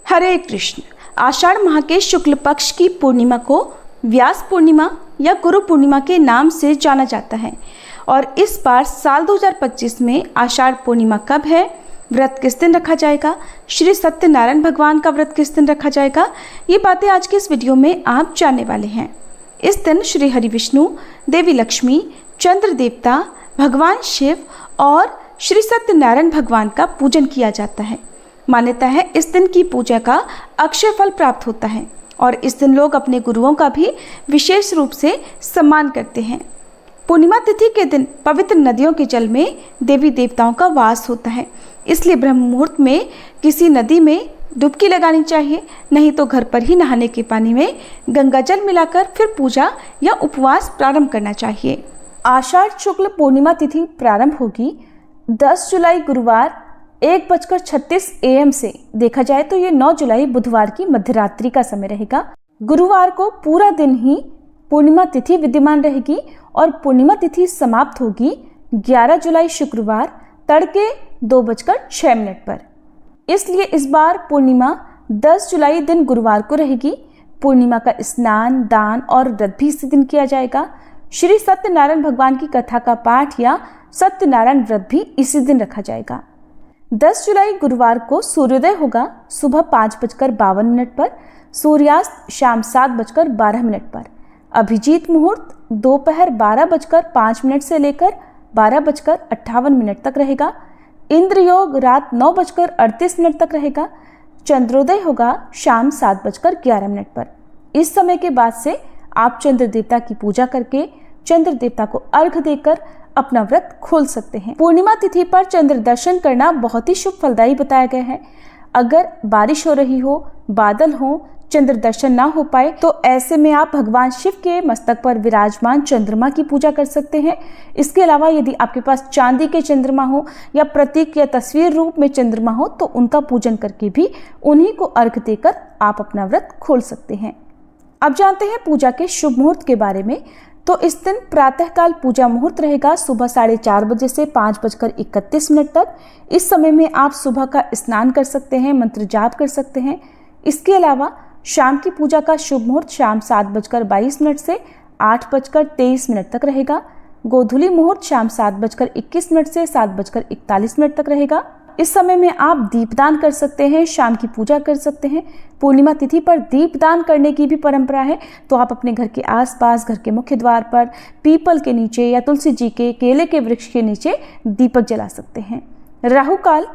हरे कृष्ण। आषाढ़ माह के शुक्ल पक्ष की पूर्णिमा को व्यास पूर्णिमा या गुरु पूर्णिमा के नाम से जाना जाता है। और इस बार साल 2025 में आषाढ़ पूर्णिमा कब है, व्रत किस दिन रखा जाएगा, श्री सत्यनारायण भगवान का व्रत किस दिन रखा जाएगा, ये बातें आज के इस वीडियो में आप जानने वाले हैं। इस दिन श्री हरि विष्णु, देवी लक्ष्मी, चंद्र देवता, भगवान शिव और श्री सत्यनारायण भगवान का पूजन किया जाता है। मान्यता है इस दिन की पूजा का अक्षय फल प्राप्त होता है और इस दिन लोग अपने गुरुओं का भी विशेष रूप से सम्मान करते हैं। पूर्णिमा तिथि के दिन पवित्र नदियों के जल में देवी देवताओं का वास होता है, इसलिए ब्रह्म मुहूर्त में किसी नदी में डुबकी लगानी चाहिए, नहीं तो घर पर ही नहाने के पानी में गंगा जल मिलाकर फिर पूजा या उपवास प्रारंभ करना चाहिए। आषाढ़ शुक्ल पूर्णिमा तिथि प्रारंभ होगी 10 जुलाई गुरुवार 1:36 AM से। देखा जाए तो ये 9 जुलाई बुधवार की मध्यरात्रि का समय रहेगा। गुरुवार को पूरा दिन ही पूर्णिमा तिथि विद्यमान रहेगी और पूर्णिमा तिथि समाप्त होगी 11 जुलाई शुक्रवार तड़के 2:06 पर। इसलिए इस बार पूर्णिमा 10 जुलाई दिन गुरुवार को रहेगी। पूर्णिमा का स्नान, दान और व्रत भी इसी दिन किया जाएगा। श्री सत्यनारायण भगवान की कथा का पाठ या सत्यनारायण व्रत भी इसी दिन रखा जाएगा। 10 जुलाई गुरुवार को सूर्योदय होगा सुबह 5:52 पर, सूर्यास्त शाम 7:12 पर। अभिजीत मुहूर्त दोपहर 12:05 से लेकर 12:58 तक रहेगा। इंद्र योग रात 9:38 तक रहेगा। चंद्रोदय होगा शाम 7:11 पर। इस समय के बाद से आप चंद्र देवता की पूजा करके चंद्र देवता को अर्घ देकर अपना व्रत खोल सकते हैं। पूर्णिमा तिथि पर चंद्र दर्शन करना बहुत ही शुभ फलदायी बताया गया है। अगर बारिश हो रही हो, बादल हो, चंद्र दर्शन ना हो पाए तो ऐसे में आप भगवान शिव के मस्तक पर विराजमान चंद्रमा की पूजा कर सकते हैं। इसके अलावा यदि आपके पास चांदी के चंद्रमा हो या प्रतीक या तस्वीर रूप में चंद्रमा हो तो उनका पूजन करके भी उन्हीं को अर्घ देकर आप अपना व्रत खोल सकते हैं। अब जानते हैं पूजा के शुभ मुहूर्त के बारे में। तो इस दिन प्रातःकाल पूजा मुहूर्त रहेगा सुबह 4:30 बजे से 5:31 तक। इस समय में आप सुबह का स्नान कर सकते हैं, मंत्र जाप कर सकते हैं। इसके अलावा शाम की पूजा का शुभ मुहूर्त शाम 7:22 से 8:23 तक रहेगा। गोधूली मुहूर्त शाम 7:21 से 7:41 तक रहेगा। इस समय में आप दीपदान कर सकते हैं, शाम की पूजा कर सकते हैं। पूर्णिमा तिथि पर दीपदान करने की भी परंपरा है, तो आप अपने घर के आसपास, घर के मुख्य द्वार पर, पीपल के नीचे या तुलसी जी के, केले के वृक्ष के नीचे दीपक जला सकते हैं। राहु काल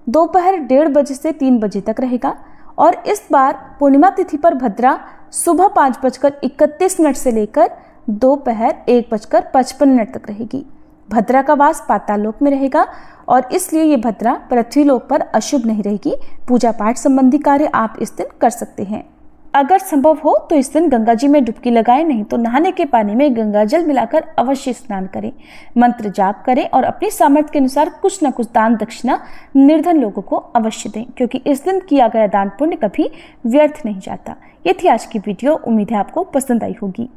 दोपहर 1:30 बजे से 3 बजे तक रहेगा और इस बार पूर्णिमा तिथि पर भद्रा सुबह 5:31 से लेकर दोपहर 1:55 तक रहेगी। भद्रा का वास पाताल लोक में रहेगा और इसलिए ये भद्रा पृथ्वी लोक पर अशुभ नहीं रहेगी। पूजा पाठ संबंधी कार्य आप इस दिन कर सकते हैं। अगर संभव हो तो इस दिन गंगा जी में डुबकी लगाएं, नहीं तो नहाने के पानी में गंगा जल मिलाकर अवश्य स्नान करें, मंत्र जाप करें और अपनी सामर्थ्य के अनुसार कुछ न कुछ दान दक्षिणा निर्धन लोगों को अवश्य दें, क्योंकि इस दिन किया गया दान पुण्य कभी व्यर्थ नहीं जाता। ये थी आज की वीडियो। उम्मीद है आपको पसंद आई होगी।